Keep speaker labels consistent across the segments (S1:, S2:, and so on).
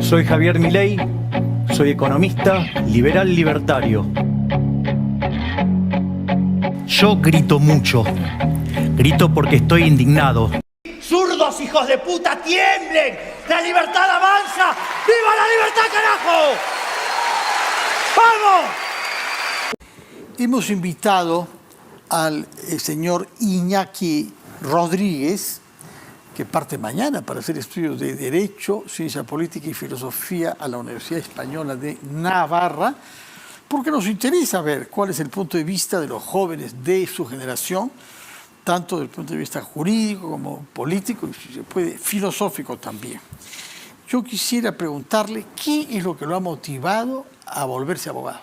S1: Soy Javier Milei, soy economista, liberal libertario. Yo grito mucho. Grito porque estoy indignado.
S2: ¡Zurdos, hijos de puta, tiemblen! ¡La libertad avanza! ¡Viva la libertad, carajo! ¡Vamos!
S3: Hemos invitado al señor Iñaki Rodríguez, que parte mañana para hacer estudios de Derecho, Ciencia Política y Filosofía a la Universidad Española de Navarra, porque nos interesa ver cuál es el punto de vista de los jóvenes de su generación, tanto desde el punto de vista jurídico como político y, si se puede, filosófico también. Yo quisiera preguntarle qué es lo que lo ha motivado a volverse abogado.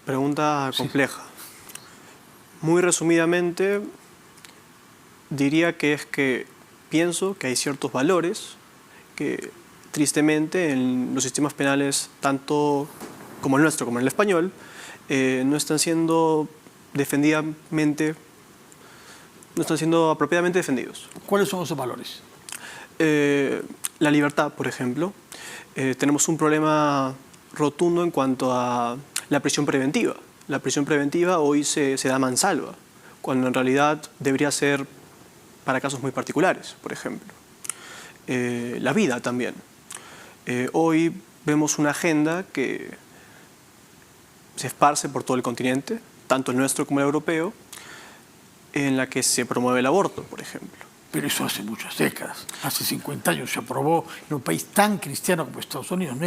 S4: Pregunta compleja. Muy resumidamente, diría que es que pienso que hay ciertos valores que, tristemente, en los sistemas penales, tanto como el nuestro como en el español, no están siendo apropiadamente defendidos.
S3: ¿Cuáles son esos valores?
S4: La libertad, por ejemplo. Tenemos un problema rotundo en cuanto a la prisión preventiva. La prisión preventiva hoy se da a mansalva, cuando en realidad debería ser para casos muy particulares, por ejemplo. La vida también. Hoy vemos una agenda que se esparce por todo el continente, tanto el nuestro como el europeo, en la que se promueve el aborto, por ejemplo.
S3: Pero eso hace muchas décadas. Hace 50 años se aprobó en un país tan cristiano como Estados Unidos.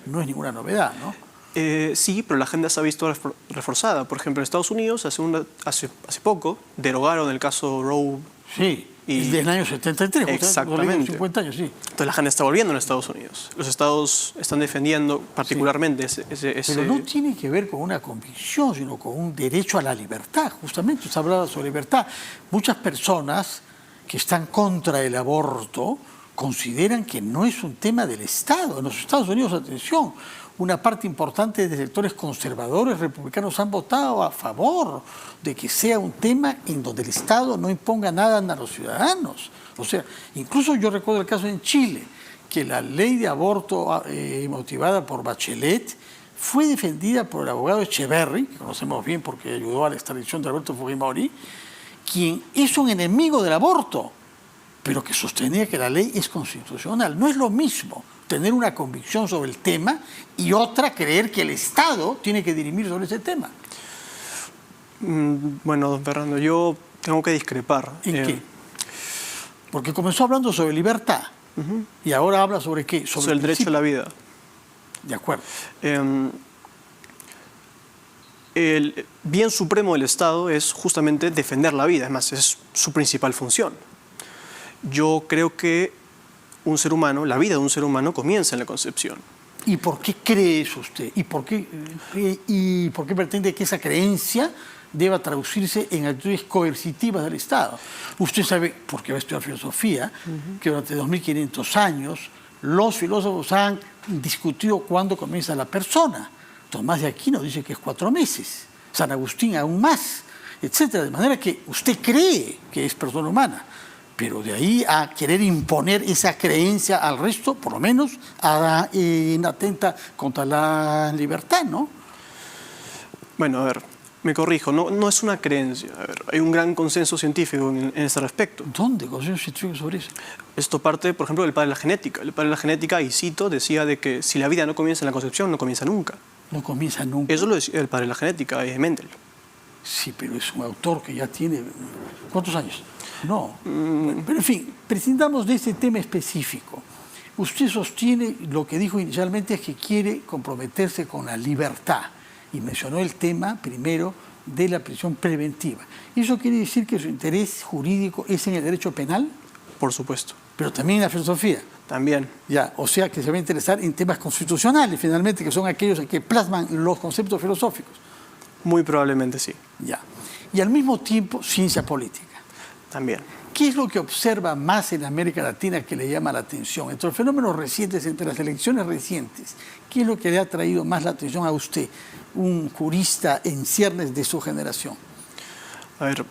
S3: No es ninguna novedad, ¿no?
S4: Sí, pero la agenda se ha visto reforzada. Por ejemplo, en Estados Unidos, hace poco, derogaron el caso Roe.
S3: Sí, desde el año 73.
S4: Exactamente.
S3: 50 años, sí.
S4: Entonces la agenda está volviendo en Estados Unidos. Los estados están defendiendo particularmente
S3: sí.
S4: ese...
S3: Pero no tiene que ver con una convicción, sino con un derecho a la libertad. Justamente usted hablaba sobre libertad. Muchas personas que están contra el aborto consideran que no es un tema del Estado. En los Estados Unidos, atención, una parte importante de sectores conservadores republicanos han votado a favor de que sea un tema en donde el Estado no imponga nada a los ciudadanos. O sea, incluso yo recuerdo el caso en Chile, que la ley de aborto motivada por Bachelet fue defendida por el abogado Echeverry, que conocemos bien porque ayudó a la extradición de Alberto Fujimori, quien es un enemigo del aborto, pero que sostenía que la ley es constitucional. No es lo mismo tener una convicción sobre el tema y otra creer que el Estado tiene que dirimir sobre ese tema.
S4: Bueno, don Fernando, yo tengo que discrepar.
S3: ¿En qué? Porque comenzó hablando sobre libertad y ahora habla sobre qué.
S4: Sobre el derecho a la vida.
S3: De acuerdo.
S4: El bien supremo del Estado es justamente defender la vida, es más, es su principal función. Yo creo que un ser humano, la vida de un ser humano comienza en la concepción.
S3: ¿Y por qué cree eso usted? ¿Y por qué pretende que esa creencia deba traducirse en actitudes coercitivas del Estado? Usted sabe, porque va a estudiar filosofía, que durante 2500 años los filósofos han discutido cuándo comienza la persona. Tomás de Aquino dice que es 4 meses, San Agustín aún más, etc. De manera que usted cree que es persona humana, pero de ahí a querer imponer esa creencia al resto, por lo menos atenta contra la libertad, ¿no?
S4: Bueno, a ver, me corrijo, no es una creencia. A ver, hay un gran consenso científico en ese respecto.
S3: ¿Dónde consenso científico sobre eso?
S4: Esto parte, por ejemplo, del padre de la genética. El padre de la genética, y cito, decía de que si la vida no comienza en la concepción, no comienza nunca.
S3: No comienza nunca.
S4: Eso lo decía el padre de la genética, Mendel.
S3: Sí, pero es un autor que ya tiene... ¿Cuántos años? No. Pero en fin, prescindamos de ese tema específico. Usted sostiene, lo que dijo inicialmente es que quiere comprometerse con la libertad y mencionó el tema primero de la prisión preventiva. ¿Eso quiere decir que su interés jurídico es en el derecho penal?
S4: Por supuesto.
S3: Pero también en la filosofía.
S4: También.
S3: Ya, o sea que se va a interesar en temas constitucionales, finalmente, que son aquellos que plasman los conceptos filosóficos.
S4: Muy probablemente sí.
S3: Ya. Y al mismo tiempo, ciencia política.
S4: También.
S3: ¿Qué es lo que observa más en América Latina que le llama la atención? Entre los fenómenos recientes, entre las elecciones recientes, ¿qué es lo que le ha traído más la atención a usted, un jurista en ciernes de su generación?
S4: A ver,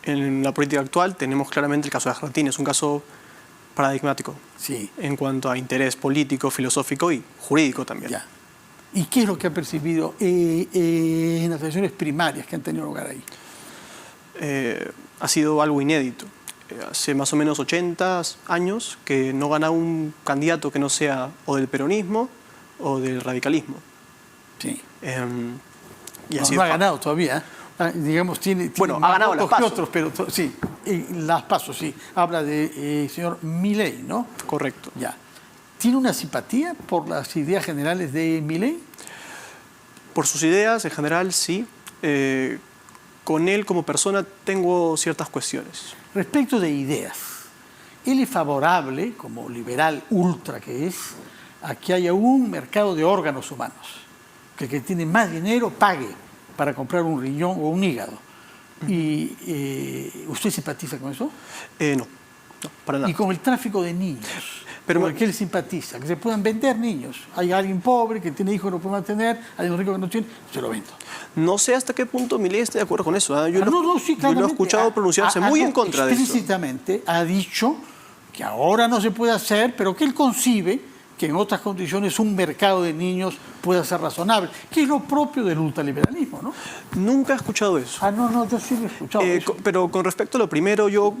S4: en la política actual tenemos claramente el caso de Argentina. Es un caso paradigmático.
S3: Sí.
S4: En cuanto a interés político, filosófico y jurídico también.
S3: Ya. ¿Y qué es lo que ha percibido en las elecciones primarias que han tenido lugar ahí?
S4: Ha sido algo inédito. Hace más o menos 80 años que no gana un candidato que no sea o del peronismo o del radicalismo.
S3: Sí.
S4: Y
S3: No ha ganado todavía. Digamos, tiene
S4: bueno,
S3: más
S4: ha ganado
S3: votos
S4: las
S3: que
S4: PASO.
S3: otros, pero sí, las PASO, sí. Habla de señor Milei, ¿no?
S4: Correcto.
S3: Ya. ¿Tiene una simpatía por las ideas generales de Milei?
S4: Por sus ideas, en general, sí. Con él como persona tengo ciertas cuestiones.
S3: Respecto de ideas, él es favorable, como liberal ultra que es, a que haya un mercado de órganos humanos. Que el que tiene más dinero pague para comprar un riñón o un hígado. Y ¿usted simpatiza con eso?
S4: No, para nada.
S3: Y con el tráfico de niños.
S4: Pero
S3: con el que él simpatiza, que se puedan vender niños. Hay alguien pobre que tiene hijos que no puede mantener, hay un rico que no tiene, se lo vendo.
S4: No sé hasta qué punto Milei esté de acuerdo con eso. ¿Eh? Yo
S3: Sí,
S4: lo he escuchado pronunciarse muy en contra de eso.
S3: Explícitamente ha dicho que ahora no se puede hacer, pero que él concibe que en otras condiciones un mercado de niños pueda ser razonable, que es lo propio del ultraliberalismo, ¿no?
S4: Nunca he escuchado eso.
S3: No, yo sí lo he escuchado. Eso.
S4: Pero con respecto a lo primero, yo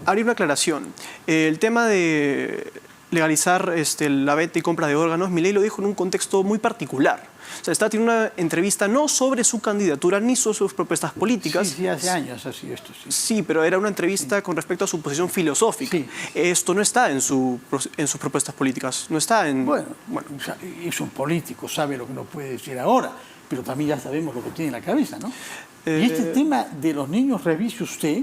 S4: haría una aclaración. El tema de legalizar la venta y compra de órganos, Milei lo dijo en un contexto muy particular. O sea, está teniendo una entrevista no sobre su candidatura ni sobre sus propuestas políticas.
S3: Sí, hace años ha sido esto, sí.
S4: Sí, pero era una entrevista con respecto a su posición filosófica.
S3: Sí.
S4: Esto no está en sus propuestas políticas. No está en...
S3: Bueno, o sea, es un político, sabe lo que nos puede decir ahora, pero también ya sabemos lo que tiene en la cabeza, ¿no? Y este tema de los niños, revise usted,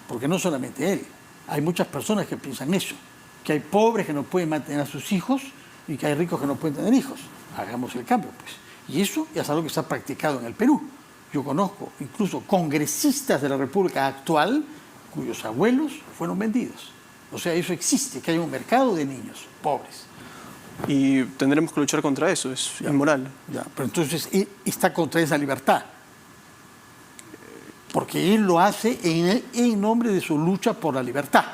S3: porque no solamente él, hay muchas personas que piensan eso, que hay pobres que no pueden mantener a sus hijos y que hay ricos que no pueden tener hijos. Hagamos el cambio, pues. Y eso ya es algo que está practicado en el Perú. Yo conozco incluso congresistas de la República actual cuyos abuelos fueron vendidos. O sea, eso existe, que hay un mercado de niños pobres.
S4: Y tendremos que luchar contra eso, es inmoral.
S3: Ya, pero entonces él está contra esa libertad. Porque él lo hace en nombre de su lucha por la libertad.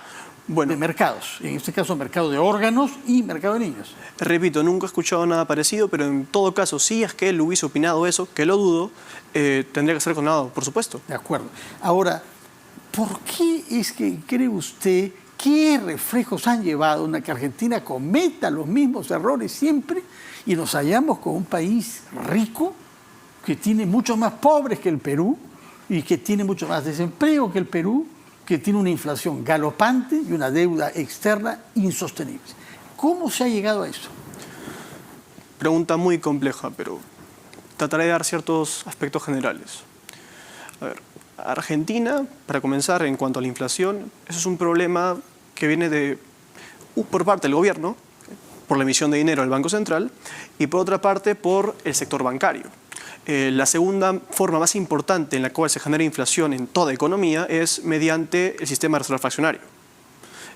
S4: Bueno,
S3: de mercados, en este caso mercado de órganos y mercado de niños.
S4: Repito, nunca he escuchado nada parecido, pero en todo caso, si es que él hubiese opinado eso, que lo dudo, tendría que ser condenado, por supuesto.
S3: De acuerdo. Ahora, ¿por qué es que cree usted, qué reflejos han llevado a que Argentina cometa los mismos errores siempre y nos hallamos con un país rico que tiene muchos más pobres que el Perú y que tiene mucho más desempleo que el Perú, que tiene una inflación galopante y una deuda externa insostenible? ¿Cómo se ha llegado a eso?
S4: Pregunta muy compleja, pero trataré de dar ciertos aspectos generales. A ver, Argentina, para comenzar, en cuanto a la inflación, eso es un problema que viene por parte del gobierno, por la emisión de dinero del Banco Central, y por otra parte por el sector bancario. La segunda forma más importante en la cual se genera inflación en toda economía es mediante el sistema de reserva fraccionario.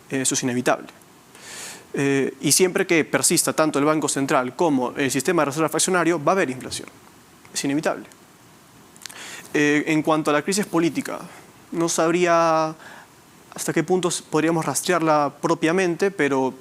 S4: Eso es inevitable. Y siempre que persista tanto el Banco Central como el sistema de reserva fraccionario, va a haber inflación. Es inevitable. En cuanto a la crisis política, no sabría hasta qué punto podríamos rastrearla propiamente, pero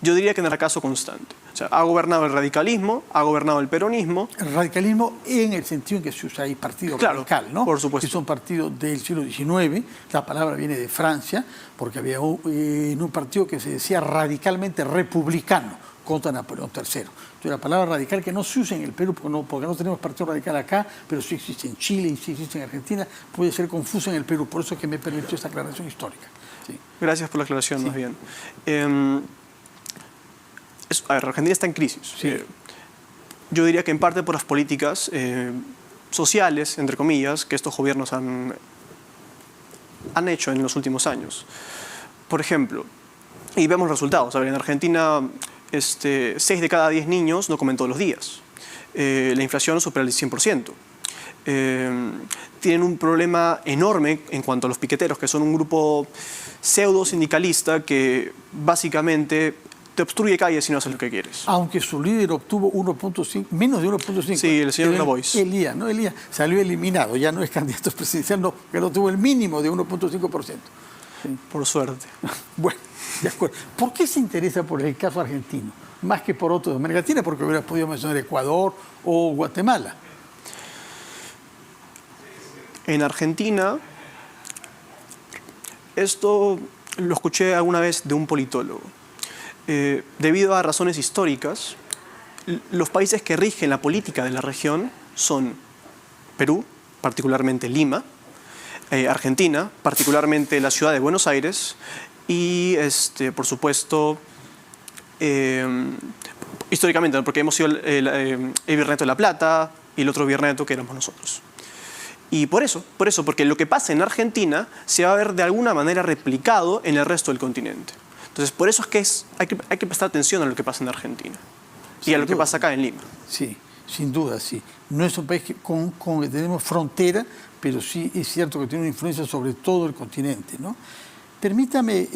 S4: yo diría que en el fracaso constante. O sea, ha gobernado el radicalismo, ha gobernado el peronismo.
S3: El radicalismo en el sentido en que se usa ahí partido
S4: claro,
S3: radical, ¿no?
S4: Por supuesto.
S3: Que son partidos del siglo XIX, la palabra viene de Francia, porque había un partido que se decía radicalmente republicano contra Napoleón III. Entonces la palabra radical que no se usa en el Perú, porque no tenemos partido radical acá, pero sí existe en Chile y sí existe en Argentina, puede ser confuso en el Perú, por eso es que me permitió esta aclaración histórica. Sí.
S4: Gracias por la aclaración,
S3: Sí.
S4: más bien. Argentina está en crisis.
S3: Sí.
S4: Yo diría que en parte por las políticas sociales, entre comillas, que estos gobiernos han hecho en los últimos años. Por ejemplo, y vemos los resultados. A ver, en Argentina, 6 de cada 10 niños no comen todos los días. La inflación supera el 100%. Tienen un problema enorme en cuanto a los piqueteros, que son un grupo pseudo sindicalista que básicamente te obstruye calles si no haces lo que quieres.
S3: Aunque su líder obtuvo 1.5, menos de 1.5.
S4: Sí, el señor Grabois.
S3: Elías salió eliminado, ya no es candidato presidencial, no, pero tuvo el mínimo de 1.5%.
S4: por suerte.
S3: Bueno, de acuerdo. ¿Por qué se interesa por el caso argentino? Más que por otros de América Latina, porque hubiera podido mencionar Ecuador o Guatemala.
S4: En Argentina, esto lo escuché alguna vez de un politólogo. Debido a razones históricas, los países que rigen la política de la región son Perú, particularmente Lima, Argentina, particularmente la ciudad de Buenos Aires, y por supuesto, históricamente, porque hemos sido el Virreinato de La Plata y el otro virreinato que éramos nosotros. Y por eso, porque lo que pasa en Argentina se va a ver de alguna manera replicado en el resto del continente. Entonces, por eso es que hay que prestar atención a lo que pasa en Argentina y a lo que pasa acá en Lima.
S3: Sí, sin duda, sí. No es un país con que tenemos frontera, pero sí es cierto que tiene una influencia sobre todo el continente, ¿no? Permítame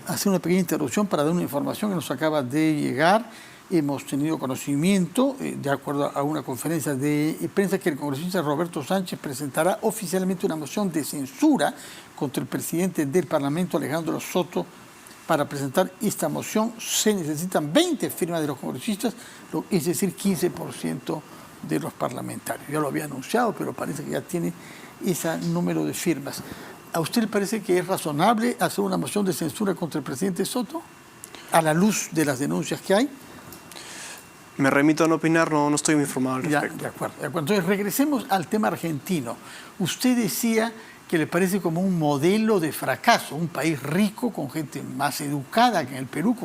S3: hacer una pequeña interrupción para dar una información que nos acaba de llegar. Hemos tenido conocimiento, de acuerdo a una conferencia de prensa, que el congresista Roberto Sánchez presentará oficialmente una moción de censura contra el presidente del Parlamento, Alejandro Soto. Para presentar esta moción se necesitan 20 firmas de los congresistas, es decir, 15% de los parlamentarios. Ya lo había anunciado, pero parece que ya tiene ese número de firmas. ¿A usted le parece que es razonable hacer una moción de censura contra el presidente Soto, a la luz de las denuncias que hay?
S4: Me remito a no opinar, no estoy muy informado al respecto.
S3: De acuerdo. Entonces, regresemos al tema argentino. Usted decía que le parece como un modelo de fracaso, un país rico, con gente más educada que en el Perú,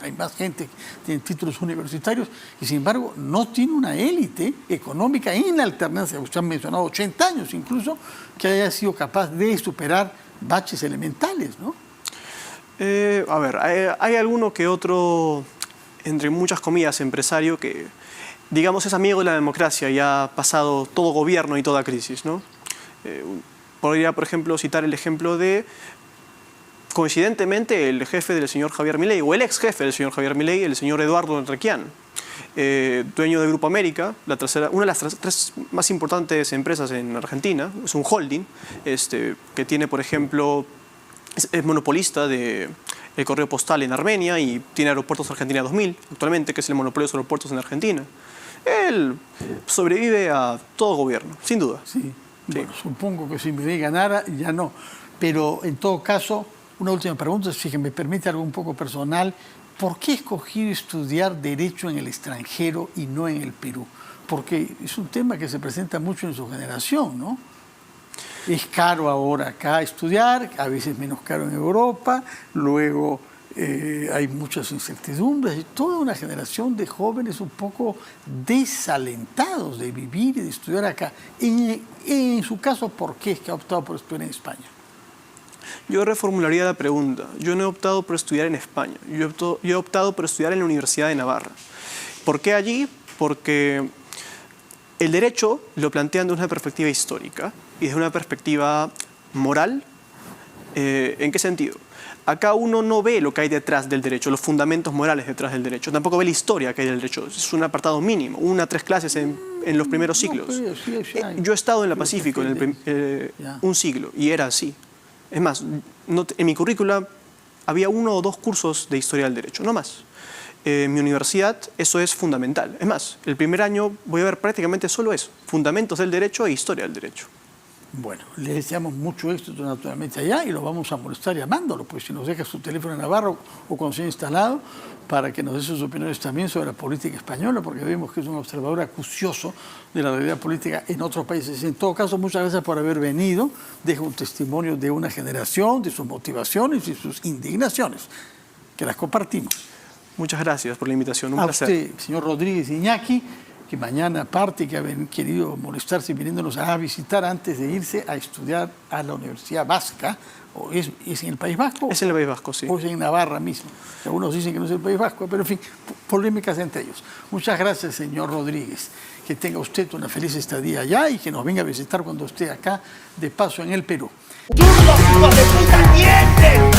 S3: hay más gente que tiene títulos universitarios, y sin embargo no tiene una élite económica en la alternancia, usted ha mencionado 80 años incluso, que haya sido capaz de superar baches elementales, ¿no?
S4: A ver, hay alguno que otro, entre muchas comillas, empresario que, digamos, es amigo de la democracia y ha pasado todo gobierno y toda crisis, ¿no? Podría, por ejemplo, citar el ejemplo de, coincidentemente, el jefe del señor Javier Milei, o el ex jefe del señor Javier Milei, el señor Eduardo Enriquian, dueño de Grupo América, una de las tres más importantes empresas en Argentina. Es un holding que tiene, por ejemplo, es monopolista del correo postal en Armenia y tiene Aeropuertos Argentina 2000 actualmente, que es el monopolio de los aeropuertos en Argentina. Él sobrevive a todo gobierno, sin duda.
S3: Sí. Bueno, supongo que si Milei ganara, ya no. Pero en todo caso, una última pregunta, si me permite algo un poco personal. ¿Por qué escogí estudiar Derecho en el extranjero y no en el Perú? Porque es un tema que se presenta mucho en su generación, ¿no? Es caro ahora acá estudiar, a veces menos caro en Europa, luego hay muchas incertidumbres, y toda una generación de jóvenes un poco desalentados de vivir y de estudiar acá. En su caso, ¿por qué es que ha optado por estudiar en España?
S4: Yo reformularía la pregunta. Yo no he optado por estudiar en España, yo he optado por estudiar en la Universidad de Navarra. ¿Por qué allí? Porque el derecho lo plantean desde una perspectiva histórica y desde una perspectiva moral. ¿En qué sentido? Acá uno no ve lo que hay detrás del derecho, los fundamentos morales detrás del derecho. Tampoco ve la historia que hay del derecho. Es un apartado mínimo, 1 a 3 clases en los primeros siglos. Yo he estado en la Pacífico un siglo y era así. Es más, en mi currícula había 1 o 2 cursos de historia del derecho, no más. En mi universidad eso es fundamental. Es más, el primer año voy a ver prácticamente solo eso, fundamentos del derecho e historia del derecho.
S3: Bueno, le deseamos mucho éxito naturalmente allá y lo vamos a molestar llamándolo, pues si nos deja su teléfono en Navarra o cuando se ha instalado, para que nos dé sus opiniones también sobre la política española, porque vemos que es un observador acucioso de la realidad política en otros países. En todo caso, muchas gracias por haber venido. Deja un testimonio de una generación, de sus motivaciones y sus indignaciones, que las compartimos.
S4: Muchas gracias por la invitación, un placer.
S3: A usted, señor Rodríguez Iñaki, que mañana parte, que ha querido molestarse viniéndonos a visitar antes de irse a estudiar a la Universidad Vasca. ¿O es en el País Vasco?
S4: Es en el País Vasco, sí.
S3: O es en Navarra mismo. Algunos dicen que no es el País Vasco, pero en fin, polémicas entre ellos. Muchas gracias, señor Rodríguez. Que tenga usted una feliz estadía allá y que nos venga a visitar cuando esté acá de paso en el Perú.
S2: ¡Zurdos, hijos de puta, tiemblen!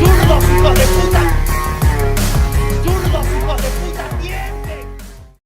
S2: ¡Zurdos, hijos de puta!